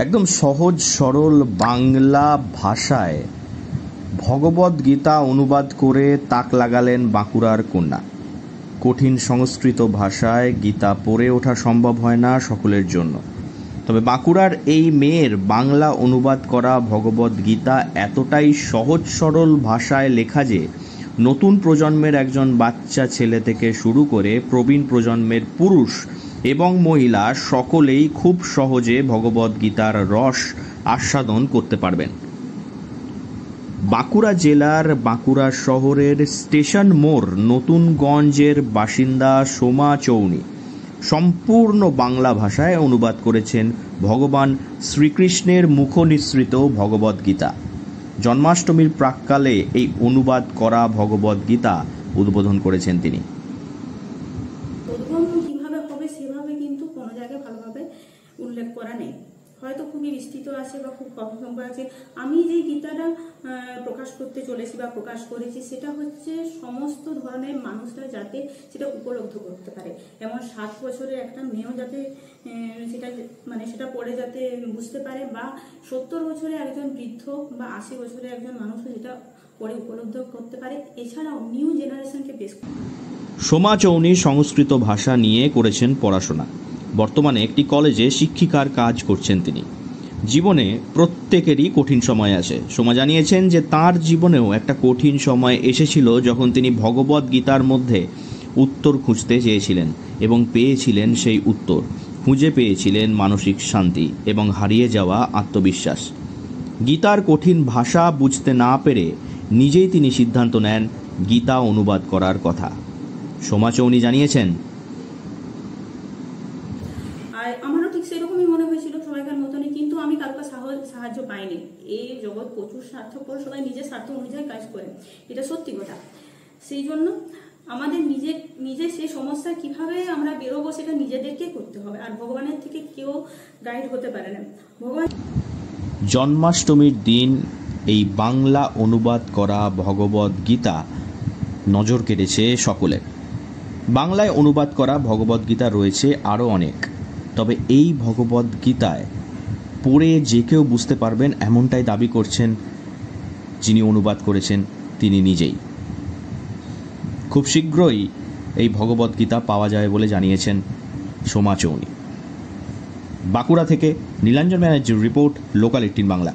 একদম সহজ সরল বাংলা ভাষায় ভগবদ্ গীতা অনুবাদ করে তাক লাগালেন বাঁকুড়ার কন্যা। কঠিন সংস্কৃত ভাষায় গীতা পড়ে ওঠা সম্ভব হয় না সকলের জন্য, তবে বাঁকুড়ার এই মেয়ের বাংলা অনুবাদ করা ভগবদ্ গীতা এতটাই সহজ সরল ভাষায় লেখা যে নতুন প্রজন্মের একজন বাচ্চা ছেলে থেকে শুরু করে প্রবীণ প্রজন্মের পুরুষ এবং মহিলা সকলেই খুব সহজে ভগবদ্ গীতার রস আস্বাদন করতে পারবেন। বাঁকুড়া জেলার বাঁকুড়া শহরের স্টেশন মোড় নতুনগঞ্জের বাসিন্দা সোমা চৌনি সম্পূর্ণ বাংলা ভাষায় অনুবাদ করেছেন ভগবান শ্রীকৃষ্ণের মুখনিসৃত ভগবদ্ গীতা। জন্মাষ্টমীর প্রাক্কালে এই অনুবাদ করা ভগবদ্ গীতা উদ্বোধন করেছেন তিনি। কিভাবে হবে সেভাবে কিন্তু কোনো জায়গায় ভালোভাবে উল্লেখ করা নেই, হয়তো খুবই বিস্তৃত আছে বা খুব কম সংখ্যা আছে। আমি যে গীতাটা প্রকাশ করতে চলেছি বা প্রকাশ করেছি সেটা হচ্ছে সমস্ত ধরনের মানুষরা যাতে সেটা উপলব্ধ করতে পারে, এমন 7 বছরের একটা মেয়েও যাতে সেটা পড়ে যাতে বুঝতে পারে, বা 70 বছরের একজন বৃদ্ধ বা 80 বছরের একজন মানুষও সেটা পড়ে উপলব্ধ করতে পারে। এছাড়াও নিউ জেনারেশনকে বেশ। সোমা চৌনি সংস্কৃত ভাষা নিয়ে করেছেন পড়াশোনা। বর্তমানে একটি কলেজে শিক্ষিকার কাজ করছেন তিনি। জীবনে প্রত্যেকেরই কঠিন সময় আসে। সোমা জানিয়েছেন যে তার জীবনেও একটা কঠিন সময় এসেছিল যখন তিনি ভগবদ্ গীতার মধ্যে উত্তর খুঁজতে চেয়েছিলেন এবং পেয়েছিলেন সেই উত্তর। খুঁজে পেয়েছিলেন মানসিক শান্তি এবং হারিয়ে যাওয়া আত্মবিশ্বাস। গীতার কঠিন ভাষা বুঝতে না পেরে নিজেই তিনি সিদ্ধান্ত নেন গীতা অনুবাদ করার কথা। সোমা চৌনি জানিয়েছেন, আমারও ঠিক সেরকমই মনে হয়েছিল সবাইকার মতনই, কিন্তু আমি কারোর সাহায্য পাইনি। এই জগৎ প্রচুর স্বার্থপর, সবাই নিজের স্বার্থ অনুযায়ী কাজ করে, এটা সত্যি কথা। সেই জন্য আমাদের নিজে সেই সমস্যা কিভাবে আমরা বেরোবো সেটা নিজেদেরকে করতে হবে, আর ভগবানের থেকে কেউ গাইড হতে পারে না। ভগবান জন্মাষ্টমীর দিন এই বাংলা অনুবাদ করা ভগবদ্ গীতা নজর কেড়েছে সকলের। বাংলায় অনুবাদ করা ভগবদ্ গীতা রয়েছে আরও অনেক, তবে এই ভগবদ্ গীতায় পড়ে যে কেউ বুঝতে পারবেন এমনটাই দাবি করছেন যিনি অনুবাদ করেছেন তিনি নিজেই। খুব শীঘ্রই এই ভগবদ্ গীতা পাওয়া যাবে বলে জানিয়েছেন সোমা চৌনি। বাঁকুড়া থেকে নীলাঞ্জন ব্যানার্জির রিপোর্ট, লোকাল 18 বাংলা।